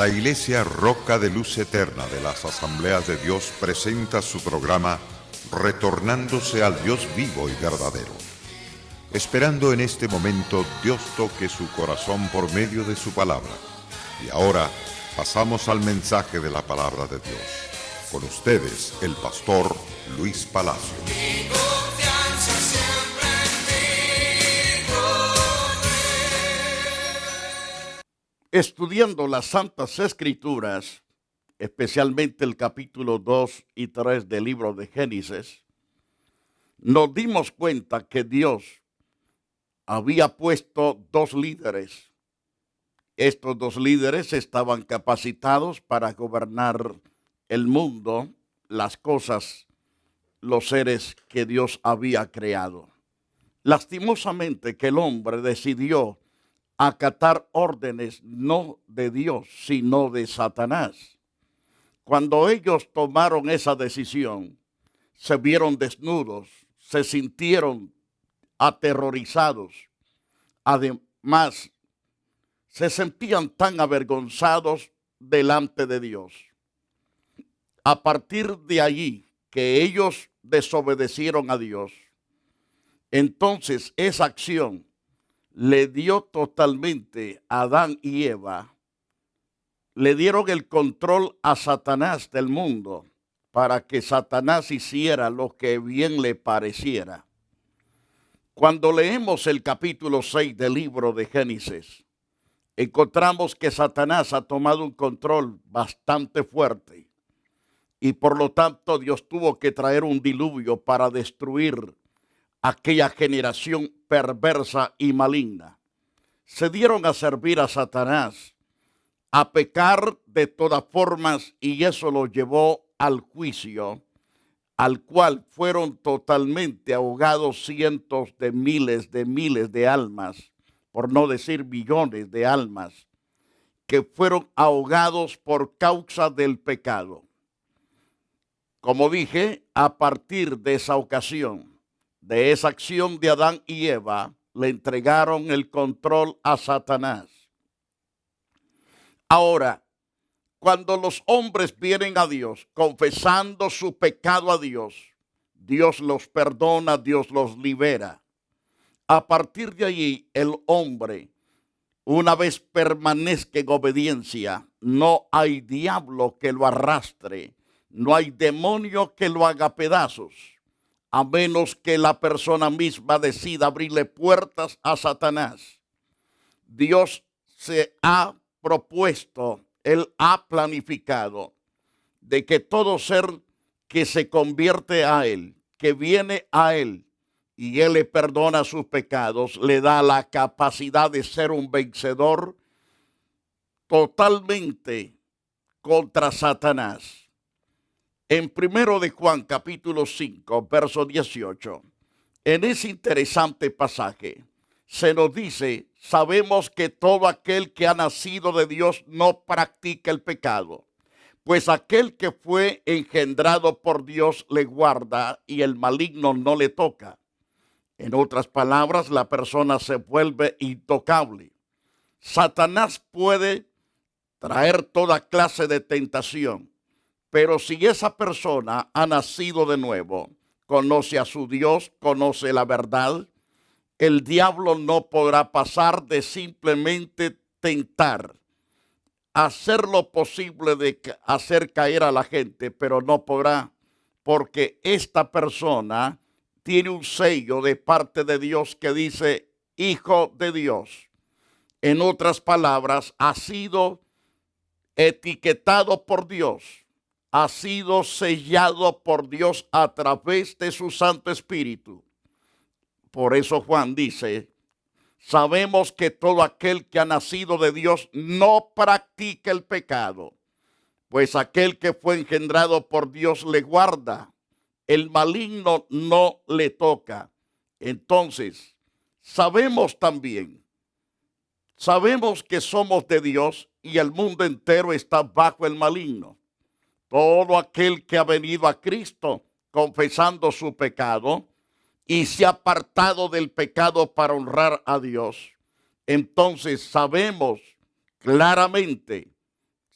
La Iglesia Roca de Luz Eterna de las Asambleas de Dios presenta su programa Retornándose al Dios vivo y verdadero. Esperando en este momento Dios toque su corazón por medio de su palabra. Y ahora pasamos al mensaje de la palabra de Dios. Con ustedes, el pastor Luis Palacio. Estudiando las Santas Escrituras, especialmente el capítulo 2 y 3 del libro de Génesis, nos dimos cuenta que Dios había puesto dos líderes. Estos dos líderes estaban capacitados para gobernar el mundo, las cosas, los seres que Dios había creado. Lastimosamente que el hombre decidió acatar órdenes no de Dios, sino de Satanás. Cuando ellos tomaron esa decisión, se vieron desnudos, se sintieron aterrorizados. Además, se sentían tan avergonzados delante de Dios. A partir de allí que ellos desobedecieron a Dios, entonces esa acción le dio totalmente a Adán y Eva, le dieron el control a Satanás del mundo para que Satanás hiciera lo que bien le pareciera. Cuando leemos el capítulo 6 del libro de Génesis, encontramos que Satanás ha tomado un control bastante fuerte y por lo tanto Dios tuvo que traer un diluvio para destruir aquella generación perversa y maligna. Se dieron a servir a Satanás, a pecar de todas formas, y eso los llevó al juicio, al cual fueron totalmente ahogados cientos de miles de almas, por no decir millones de almas, que fueron ahogados por causa del pecado. Como dije, a partir de esa ocasión, de esa acción de Adán y Eva, le entregaron el control a Satanás. Ahora, cuando los hombres vienen a Dios, confesando su pecado a Dios, Dios los perdona, Dios los libera. A partir de allí, el hombre, una vez permanezca en obediencia, no hay diablo que lo arrastre, no hay demonio que lo haga pedazos, a menos que la persona misma decida abrirle puertas a Satanás. Dios se ha propuesto, Él ha planificado de que todo ser que se convierte a Él, que viene a Él, y Él le perdona sus pecados, le da la capacidad de ser un vencedor totalmente contra Satanás. En 1 de Juan capítulo 5, verso 18, en ese interesante pasaje se nos dice: sabemos que todo aquel que ha nacido de Dios no practica el pecado, pues aquel que fue engendrado por Dios le guarda y el maligno no le toca. En otras palabras, la persona se vuelve intocable. Satanás puede traer toda clase de tentación, pero si esa persona ha nacido de nuevo, conoce a su Dios, conoce la verdad, el diablo no podrá pasar de simplemente tentar, hacer lo posible de hacer caer a la gente, pero no podrá, porque esta persona tiene un sello de parte de Dios que dice Hijo de Dios. En otras palabras, ha sido etiquetado por Dios, ha sido sellado por Dios a través de su Santo Espíritu. Por eso Juan dice: sabemos que todo aquel que ha nacido de Dios no practica el pecado, pues aquel que fue engendrado por Dios le guarda, el maligno no le toca. Entonces, sabemos que somos de Dios y el mundo entero está bajo el maligno. Todo aquel que ha venido a Cristo confesando su pecado y se ha apartado del pecado para honrar a Dios, entonces sabemos claramente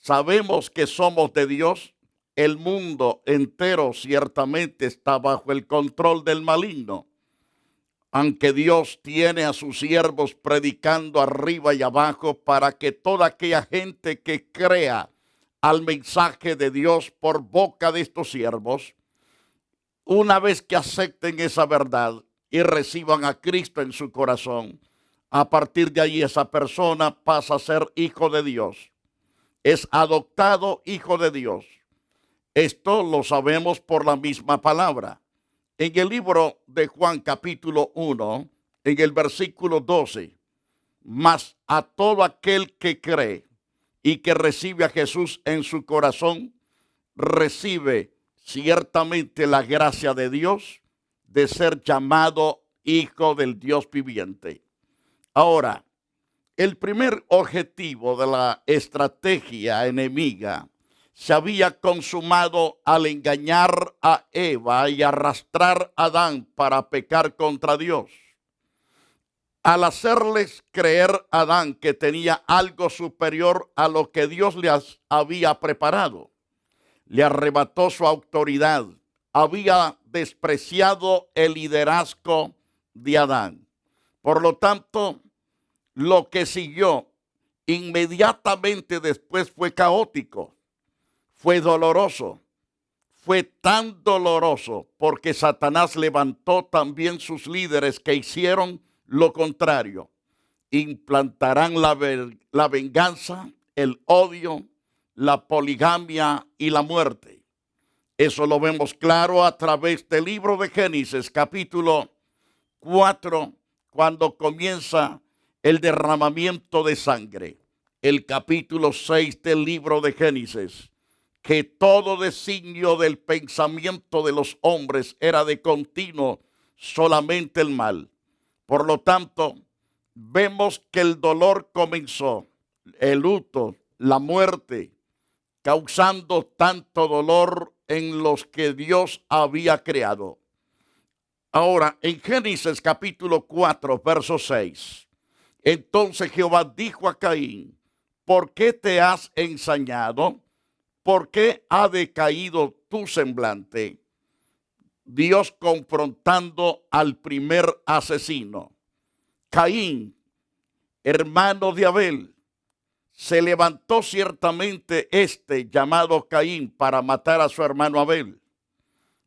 sabemos que somos de Dios, el mundo entero ciertamente está bajo el control del maligno. Aunque Dios tiene a sus siervos predicando arriba y abajo para que toda aquella gente que crea al mensaje de Dios por boca de estos siervos, una vez que acepten esa verdad y reciban a Cristo en su corazón, a partir de ahí esa persona pasa a ser hijo de Dios. Es adoptado hijo de Dios. Esto lo sabemos por la misma palabra. En el libro de Juan capítulo 1, en el versículo 12, mas a todo aquel que cree y que recibe a Jesús en su corazón, recibe ciertamente la gracia de Dios de ser llamado hijo del Dios viviente. Ahora, el primer objetivo de la estrategia enemiga se había consumado al engañar a Eva y arrastrar a Adán para pecar contra Dios. Al hacerles creer a Adán que tenía algo superior a lo que Dios les había preparado, le arrebató su autoridad, había despreciado el liderazgo de Adán. Por lo tanto, lo que siguió inmediatamente después fue caótico. Fue doloroso, fue tan doloroso porque Satanás levantó también sus líderes que hicieron lo contrario. Implantarán la venganza, el odio, la poligamia y la muerte. Eso lo vemos claro a través del libro de Génesis, capítulo 4, cuando comienza el derramamiento de sangre. El capítulo 6 del libro de Génesis, que todo designio del pensamiento de los hombres era de continuo solamente el mal. Por lo tanto, vemos que el dolor comenzó, el luto, la muerte, causando tanto dolor en los que Dios había creado. Ahora, en Génesis capítulo 4, verso 6, entonces Jehová dijo a Caín, ¿por qué te has ensañado? ¿Por qué ha decaído tu semblante? Dios confrontando al primer asesino. Caín, hermano de Abel, se levantó ciertamente llamado Caín para matar a su hermano Abel.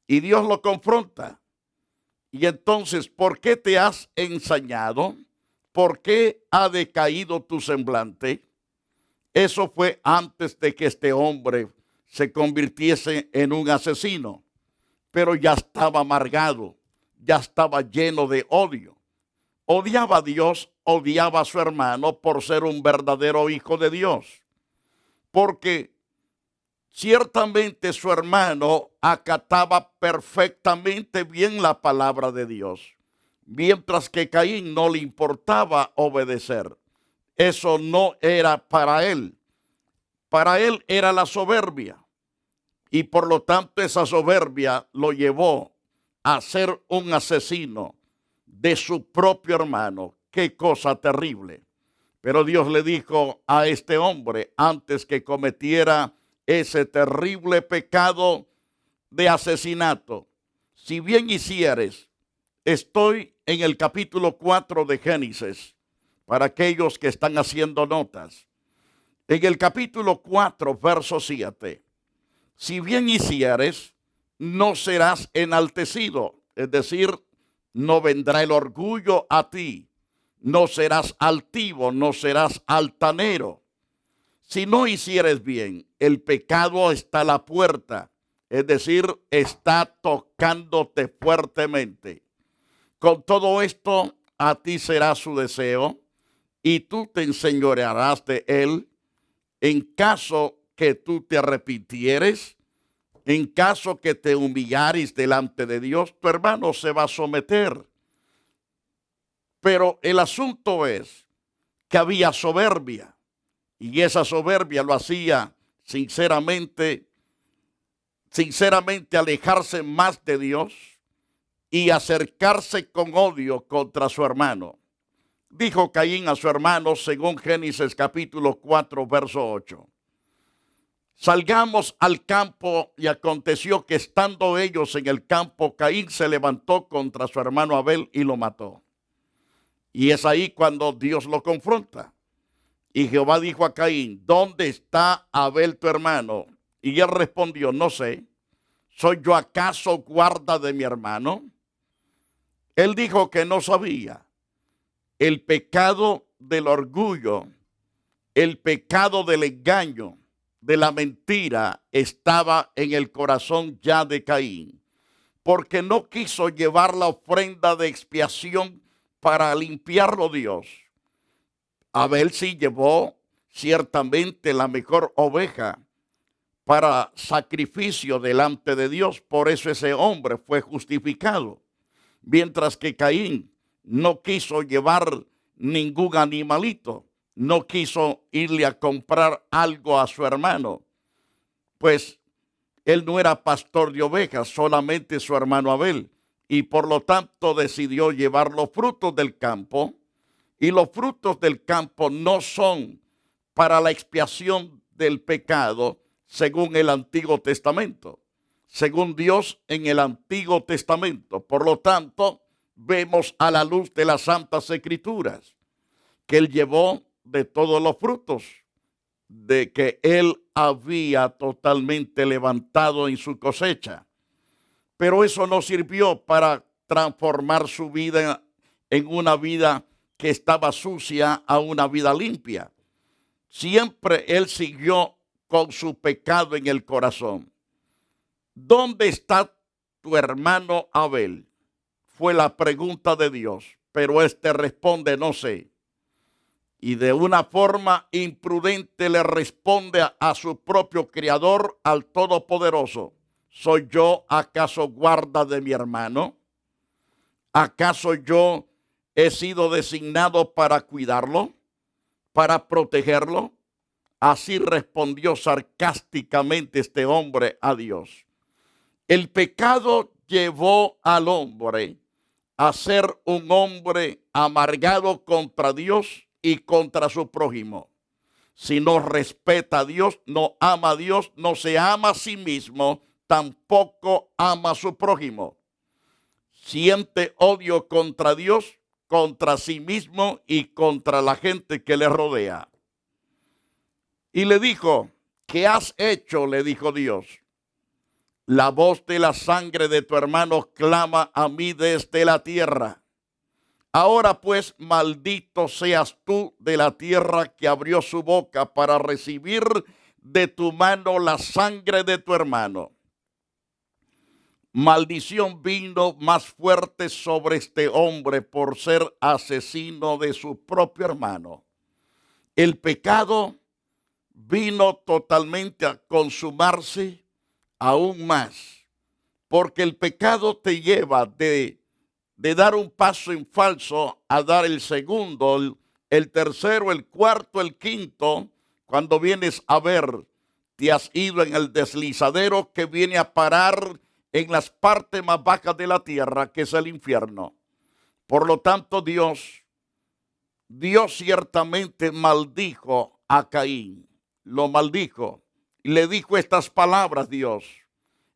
Y Dios lo confronta. Y entonces, ¿por qué te has ensañado? ¿Por qué ha decaído tu semblante? Eso fue antes de que este hombre se convirtiese en un asesino, pero ya estaba amargado, ya estaba lleno de odio. Odiaba a Dios, odiaba a su hermano por ser un verdadero hijo de Dios, porque ciertamente su hermano acataba perfectamente bien la palabra de Dios, mientras que Caín no le importaba obedecer. Eso no era para él. Para él era la soberbia. Y por lo tanto esa soberbia lo llevó a ser un asesino de su propio hermano. Qué cosa terrible. Pero Dios le dijo a este hombre antes que cometiera ese terrible pecado de asesinato: si bien hicieres, estoy en el capítulo 4 de Génesis, para aquellos que están haciendo notas. En el capítulo 4, verso 7, si bien hicieres, no serás enaltecido, es decir, no vendrá el orgullo a ti, no serás altivo, no serás altanero. Si no hicieres bien, el pecado está a la puerta, es decir, está tocándote fuertemente. Con todo esto, a ti será su deseo, y tú te enseñorearás de él. En caso que tú te arrepintieres, en caso que te humillares delante de Dios, tu hermano se va a someter. Pero el asunto es que había soberbia, y esa soberbia lo hacía sinceramente alejarse más de Dios y acercarse con odio contra su hermano. Dijo Caín a su hermano, según Génesis capítulo 4, verso 8: Salgamos al campo, y aconteció que estando ellos en el campo, Caín se levantó contra su hermano Abel y lo mató. Y es ahí cuando Dios lo confronta. Y Jehová dijo a Caín, ¿dónde está Abel tu hermano? Y él respondió, no sé, ¿soy yo acaso guarda de mi hermano? Él dijo que no sabía. El pecado del orgullo, el pecado del engaño, de la mentira, estaba en el corazón ya de Caín, porque no quiso llevar la ofrenda de expiación para limpiarlo Dios. Abel sí llevó ciertamente la mejor oveja para sacrificio delante de Dios, por eso ese hombre fue justificado. Mientras que Caín no quiso llevar ningún animalito, no quiso irle a comprar algo a su hermano, pues él no era pastor de ovejas, solamente su hermano Abel, y por lo tanto decidió llevar los frutos del campo, y los frutos del campo no son para la expiación del pecado según el Antiguo Testamento, según Dios en el Antiguo Testamento. Por lo tanto, vemos a la luz de las Santas Escrituras que él llevó de todos los frutos de que él había totalmente levantado en su cosecha. Pero eso no sirvió para transformar su vida en una vida que estaba sucia a una vida limpia. Siempre él siguió con su pecado en el corazón. ¿Dónde está tu hermano Abel? Fue la pregunta de Dios, pero éste responde, no sé. Y de una forma imprudente le responde a su propio Creador, al Todopoderoso. ¿Soy yo acaso guarda de mi hermano? ¿Acaso yo he sido designado para cuidarlo, para protegerlo? Así respondió sarcásticamente este hombre a Dios. El pecado llevó al hombre a ser un hombre amargado contra Dios y contra su prójimo. Si no respeta a Dios, no ama a Dios, no se ama a sí mismo, tampoco ama a su prójimo. Siente odio contra Dios, contra sí mismo y contra la gente que le rodea. Y le dijo, ¿qué has hecho? Le dijo Dios. La voz de la sangre de tu hermano clama a mí desde la tierra. Ahora pues, maldito seas tú de la tierra que abrió su boca para recibir de tu mano la sangre de tu hermano. Maldición vino más fuerte sobre este hombre por ser asesino de su propio hermano. El pecado vino totalmente a consumarse aún más, porque el pecado te lleva de dar un paso en falso a dar el segundo, el tercero, el cuarto, el quinto. Cuando vienes a ver, te has ido en el deslizadero que viene a parar en las partes más bajas de la tierra, que es el infierno. Por lo tanto, Dios ciertamente maldijo a Caín, lo maldijo. Y le dijo estas palabras Dios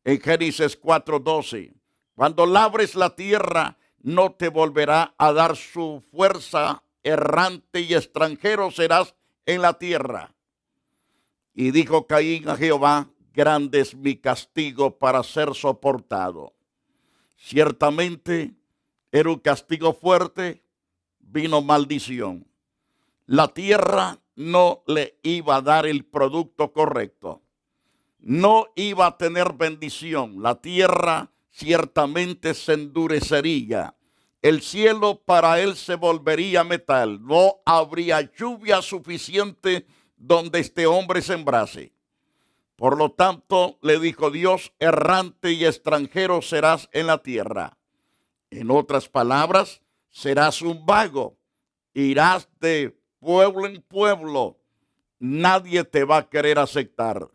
en Génesis 4:12. Cuando labres la tierra, no te volverá a dar su fuerza, errante y extranjero serás en la tierra. Y dijo Caín a Jehová, grande es mi castigo para ser soportado. Ciertamente era un castigo fuerte, vino maldición. La tierra no le iba a dar el producto correcto. No iba a tener bendición. La tierra ciertamente se endurecería. El cielo para él se volvería metal. No habría lluvia suficiente donde este hombre sembrase. Por lo tanto, le dijo Dios, errante y extranjero serás en la tierra. En otras palabras, serás un vago. Irás de pueblo en pueblo. Nadie te va a querer aceptar,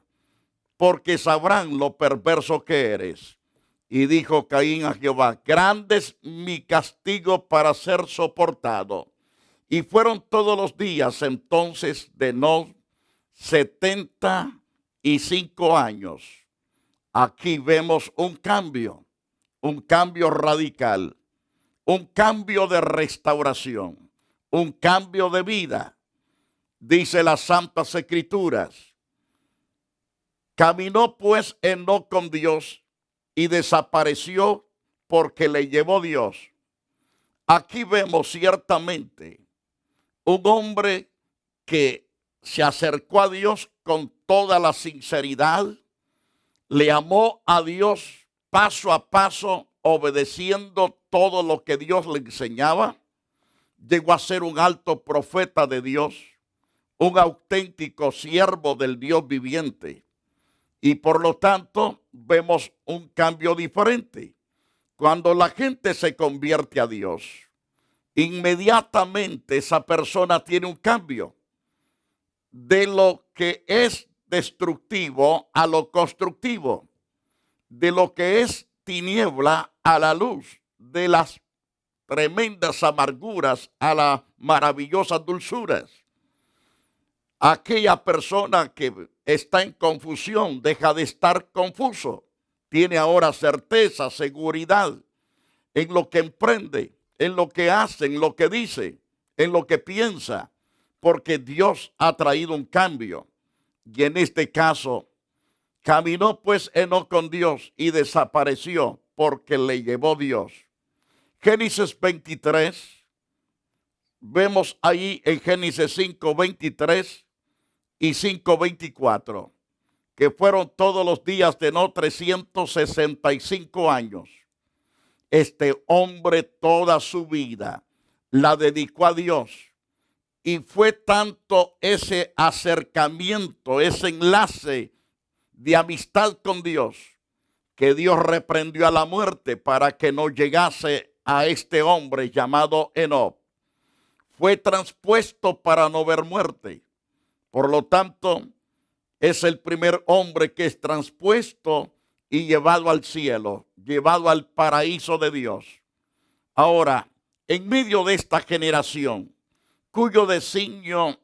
porque sabrán lo perverso que eres. Y dijo Caín a Jehová, grande es mi castigo para ser soportado. Y fueron todos los días entonces de Noé 75 5 años. Aquí vemos un cambio radical, un cambio de restauración, un cambio de vida. Dice las Santas Escrituras: caminó pues Enoc con Dios y desapareció porque le llevó Dios. Aquí vemos ciertamente un hombre que se acercó a Dios con toda la sinceridad, le amó a Dios paso a paso, obedeciendo todo lo que Dios le enseñaba. Llegó a ser un alto profeta de Dios, un auténtico siervo del Dios viviente. Y por lo tanto vemos un cambio diferente. Cuando la gente se convierte a Dios, inmediatamente esa persona tiene un cambio de lo que es destructivo a lo constructivo, de lo que es tiniebla a la luz, de las tremendas amarguras a las maravillosas dulzuras. Aquella persona que está en confusión deja de estar confuso. Tiene ahora certeza, seguridad en lo que emprende, en lo que hace, en lo que dice, en lo que piensa, porque Dios ha traído un cambio. Y en este caso, caminó pues Enoc con Dios y desapareció porque le llevó Dios. Génesis 23, vemos ahí en Génesis 5:23 y 5:24, que fueron todos los días de Enoc 365 años. Este hombre toda su vida la dedicó a Dios, y fue tanto ese acercamiento, ese enlace de amistad con Dios, que Dios reprendió a la muerte para que no llegase a este hombre llamado Enoc. Fue transpuesto para no ver muerte. Por lo tanto, es el primer hombre que es transpuesto y llevado al cielo, llevado al paraíso de Dios. Ahora, en medio de esta generación, cuyo designio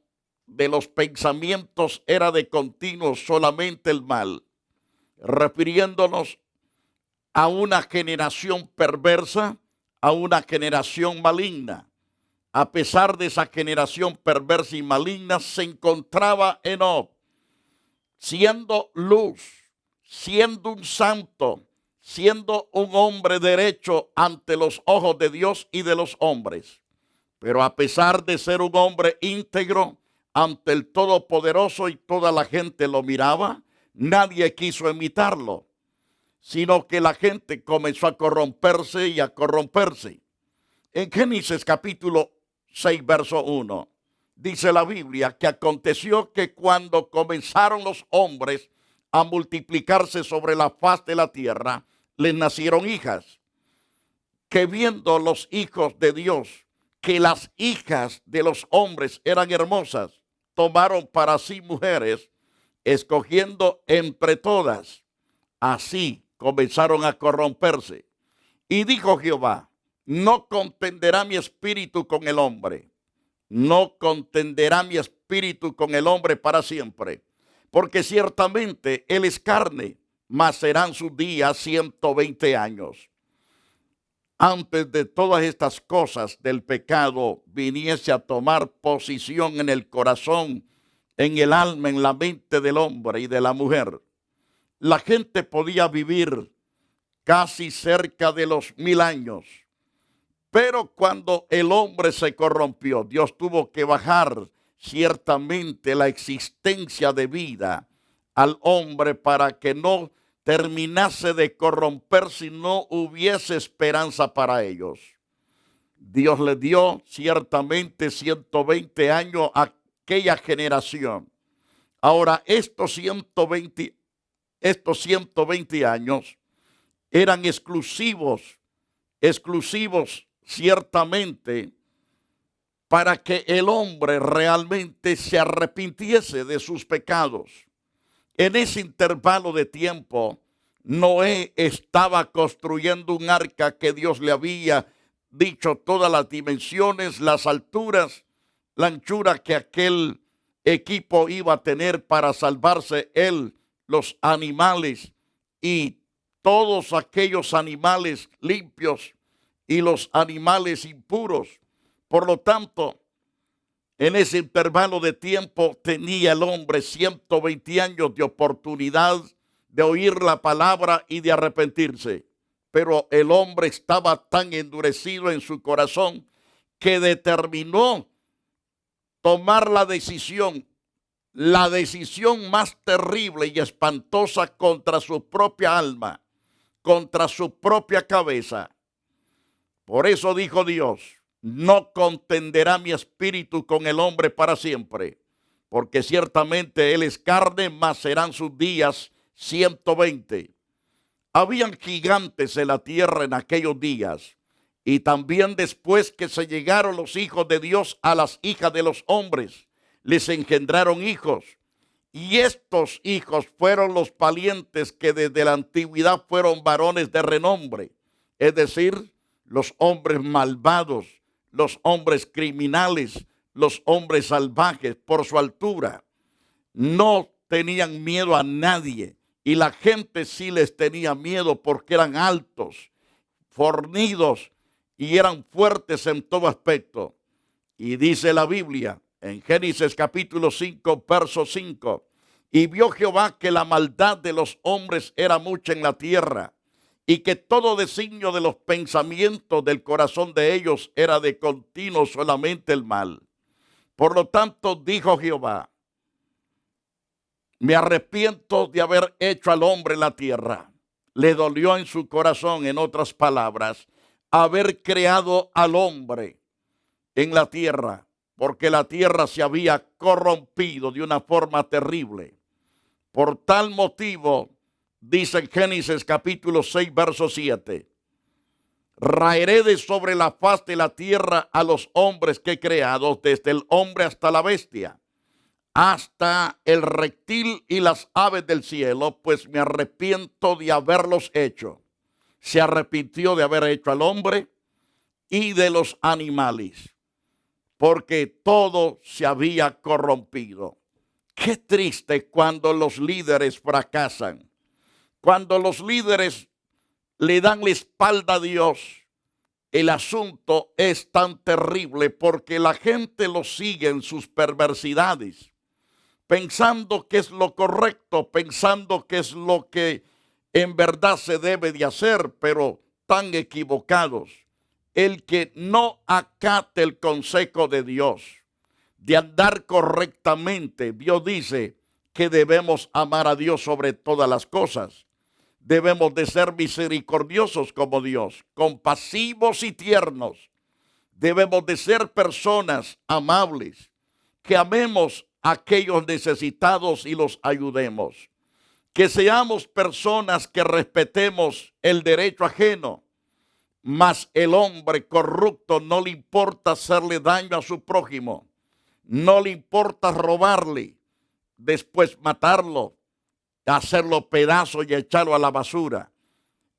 de los pensamientos era de continuo solamente el mal, refiriéndonos a una generación perversa, a una generación maligna. A pesar de esa generación perversa y maligna, se encontraba Enoc, siendo luz, siendo un santo, siendo un hombre derecho ante los ojos de Dios y de los hombres. Pero a pesar de ser un hombre íntegro ante el Todopoderoso y toda la gente lo miraba, nadie quiso imitarlo, sino que la gente comenzó a corromperse y a corromperse. En Génesis capítulo 6, verso 1, dice la Biblia que aconteció que cuando comenzaron los hombres a multiplicarse sobre la faz de la tierra, les nacieron hijas, que viendo los hijos de Dios que las hijas de los hombres eran hermosas, tomaron para sí mujeres, escogiendo entre todas. Así comenzaron a corromperse. Y dijo Jehová: no contenderá mi espíritu con el hombre, no contenderá mi espíritu con el hombre para siempre, porque ciertamente él es carne, mas serán sus días 120 años. Antes de todas estas cosas del pecado viniese a tomar posición en el corazón, en el alma, en la mente del hombre y de la mujer, la gente podía vivir casi cerca de los 1000 años. Pero cuando el hombre se corrompió, Dios tuvo que bajar ciertamente la existencia de vida al hombre para que no terminase de corromper si no hubiese esperanza para ellos. Dios le dio ciertamente 120 años a aquella generación. Ahora, estos 120 años eran exclusivos ciertamente para que el hombre realmente se arrepintiese de sus pecados. En ese intervalo de tiempo, Noé estaba construyendo un arca que Dios le había dicho todas las dimensiones, las alturas, la anchura que aquel equipo iba a tener para salvarse él los animales y todos aquellos animales limpios y los animales impuros. Por lo tanto, en ese intervalo de tiempo tenía el hombre 120 años de oportunidad de oír la palabra y de arrepentirse. Pero el hombre estaba tan endurecido en su corazón que determinó tomar la decisión más terrible y espantosa contra su propia alma, contra su propia cabeza. Por eso dijo Dios: no contenderá mi espíritu con el hombre para siempre, porque ciertamente él es carne, mas serán sus días 120. Habían gigantes en la tierra en aquellos días, y también después que se llegaron los hijos de Dios a las hijas de los hombres, les engendraron hijos. Y estos hijos fueron los valientes que desde la antigüedad fueron varones de renombre, es decir, los hombres malvados, los hombres criminales, los hombres salvajes por su altura. No tenían miedo a nadie. Y la gente sí les tenía miedo porque eran altos, fornidos y eran fuertes en todo aspecto. Y dice la Biblia en Génesis capítulo 5, verso 5: y vio Jehová que la maldad de los hombres era mucha en la tierra, y que todo designio de los pensamientos del corazón de ellos era de continuo solamente el mal. Por lo tanto, dijo Jehová: me arrepiento de haber hecho al hombre en la tierra. Le dolió en su corazón, en otras palabras, haber creado al hombre en la tierra, porque la tierra se había corrompido de una forma terrible. Por tal motivo, dice en Génesis capítulo 6, verso 7, raeré de sobre la faz de la tierra a los hombres que he creado, desde el hombre hasta la bestia, hasta el reptil y las aves del cielo, pues me arrepiento de haberlos hecho. Se arrepintió de haber hecho al hombre y de los animales, porque todo se había corrompido. Qué triste cuando los líderes fracasan, cuando los líderes le dan la espalda a Dios. El asunto es tan terrible porque la gente lo sigue en sus perversidades, pensando que es lo correcto, pensando que es lo que en verdad se debe de hacer, pero tan equivocados. El que no acate el consejo de Dios de andar correctamente, Dios dice que debemos amar a Dios sobre todas las cosas. Debemos de ser misericordiosos como Dios, compasivos y tiernos. Debemos de ser personas amables, que amemos a aquellos necesitados y los ayudemos. Que seamos personas que respetemos el derecho ajeno, mas el hombre corrupto no le importa hacerle daño a su prójimo, no le importa robarle, después matarlo, hacerlo pedazos y echarlo a la basura.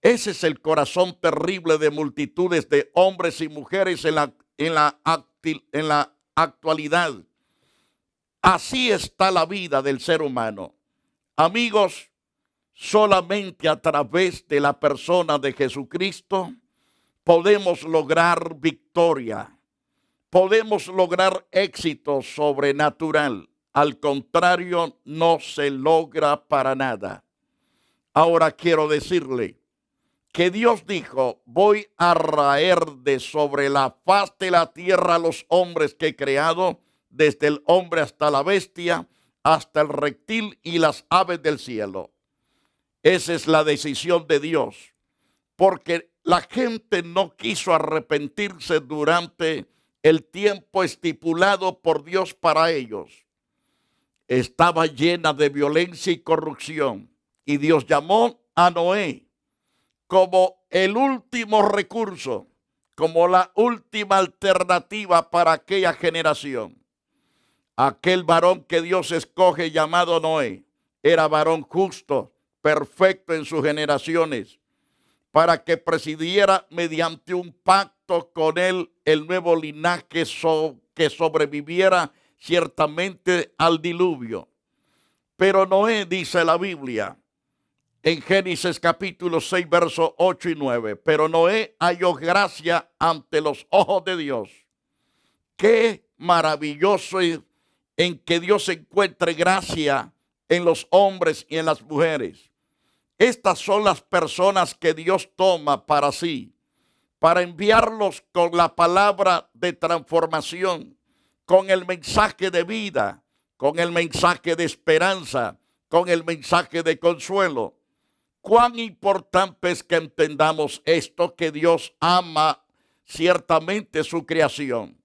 Ese es el corazón terrible de multitudes de hombres y mujeres en la actualidad. Así está la vida del ser humano. Amigos, solamente a través de la persona de Jesucristo podemos lograr victoria, podemos lograr éxito sobrenatural. Al contrario, no se logra para nada. Ahora quiero decirle que Dios dijo: voy a raer de sobre la faz de la tierra a los hombres que he creado, desde el hombre hasta la bestia, hasta el reptil y las aves del cielo. Esa es la decisión de Dios, porque la gente no quiso arrepentirse durante el tiempo estipulado por Dios para ellos. Estaba llena de violencia y corrupción, y Dios llamó a Noé como el último recurso, como la última alternativa para aquella generación. Aquel varón que Dios escoge llamado Noé era varón justo, perfecto en sus generaciones, para que presidiera mediante un pacto con él el nuevo linaje que sobreviviera ciertamente al diluvio. Pero Noé, dice la Biblia, en Génesis capítulo 6, versos 8 y 9, pero Noé halló gracia ante los ojos de Dios. Qué maravilloso en que Dios encuentre gracia en los hombres y en las mujeres. Estas son las personas que Dios toma para sí, para enviarlos con la palabra de transformación, con el mensaje de vida, con el mensaje de esperanza, con el mensaje de consuelo. Cuán importante es que entendamos esto, que Dios ama ciertamente su creación.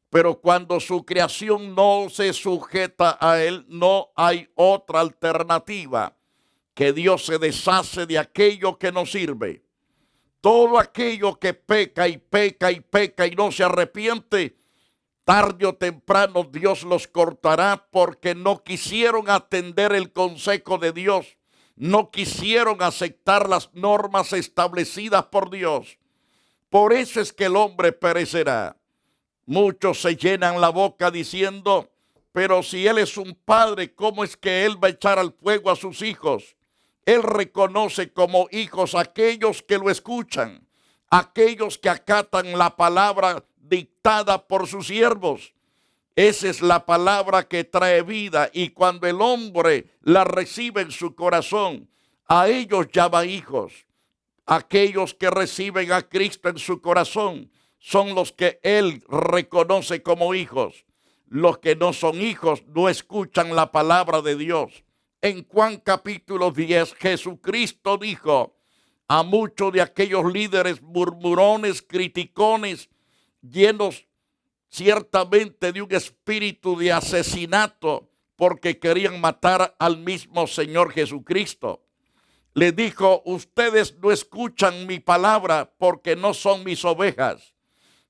Pero cuando su creación no se sujeta a Él, no hay otra alternativa, que Dios se deshace de aquello que no sirve. Todo aquello que peca y peca y peca y no se arrepiente, tarde o temprano Dios los cortará, porque no quisieron atender el consejo de Dios, no quisieron aceptar las normas establecidas por Dios. Por eso es que el hombre perecerá. Muchos se llenan la boca diciendo, pero si Él es un padre, ¿cómo es que Él va a echar al fuego a sus hijos? Él reconoce como hijos aquellos que lo escuchan, aquellos que acatan la palabra dictada por sus siervos. Esa es la palabra que trae vida, y cuando el hombre la recibe en su corazón, a ellos llama hijos. Aquellos que reciben a Cristo en su corazón son los que Él reconoce como hijos. Los que no son hijos no escuchan la palabra de Dios. En Juan capítulo 10, Jesucristo dijo a muchos de aquellos líderes murmurones, criticones, llenos ciertamente de un espíritu de asesinato, porque querían matar al mismo Señor Jesucristo. Le dijo, ustedes no escuchan mi palabra porque no son mis ovejas.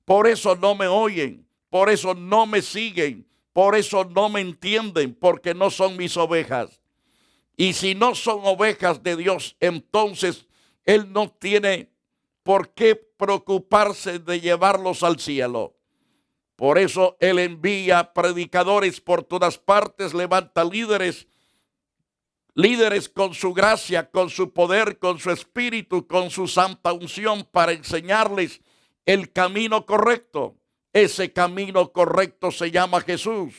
Por eso no me oyen, por eso no me siguen, por eso no me entienden, porque no son mis ovejas. Y si no son ovejas de Dios, entonces Él no tiene por qué preocuparse de llevarlos al cielo. Por eso Él envía predicadores por todas partes, levanta líderes con su gracia, con su poder, con su espíritu, con su santa unción, para enseñarles el camino correcto. Ese camino correcto se llama Jesús.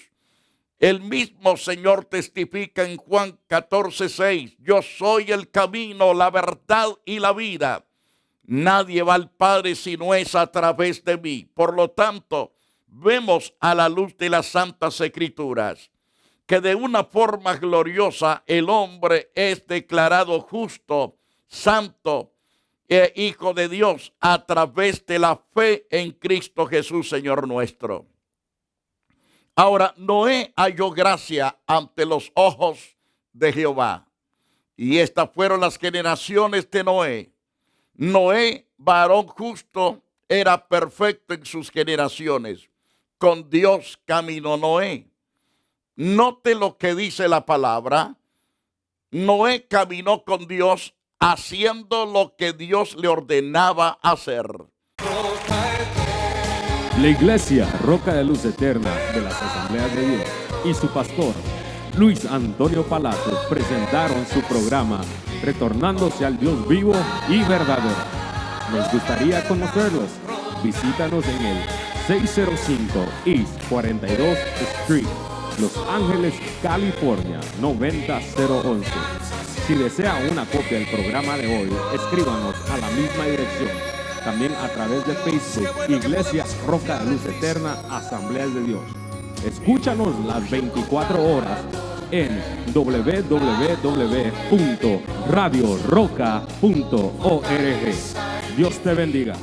El mismo Señor testifica en Juan 14:6, yo soy el camino, la verdad y la vida. Nadie va al Padre si no es a través de mí. Por lo tanto, vemos a la luz de las Santas Escrituras que de una forma gloriosa el hombre es declarado justo, santo e hijo de Dios a través de la fe en Cristo Jesús, Señor nuestro. Ahora, Noé halló gracia ante los ojos de Jehová. Y estas fueron las generaciones de Noé. Noé, varón justo, era perfecto en sus generaciones. Con Dios caminó Noé. Note lo que dice la palabra. Noé caminó con Dios haciendo lo que Dios le ordenaba hacer. La Iglesia Roca de Luz Eterna de las Asambleas de Dios y su pastor Luis Antonio Palacios presentaron su programa Retornándose al Dios vivo y verdadero. Nos gustaría conocerlos. Visítanos en el 605 East 42 Street, Los Ángeles, California 90011. Si desea una copia del programa de hoy, escríbanos a la misma dirección. También a través de Facebook, Iglesia Roca de Luz Eterna, Asambleas de Dios. Escúchanos las 24 horas en www.radioroca.org. Dios te bendiga.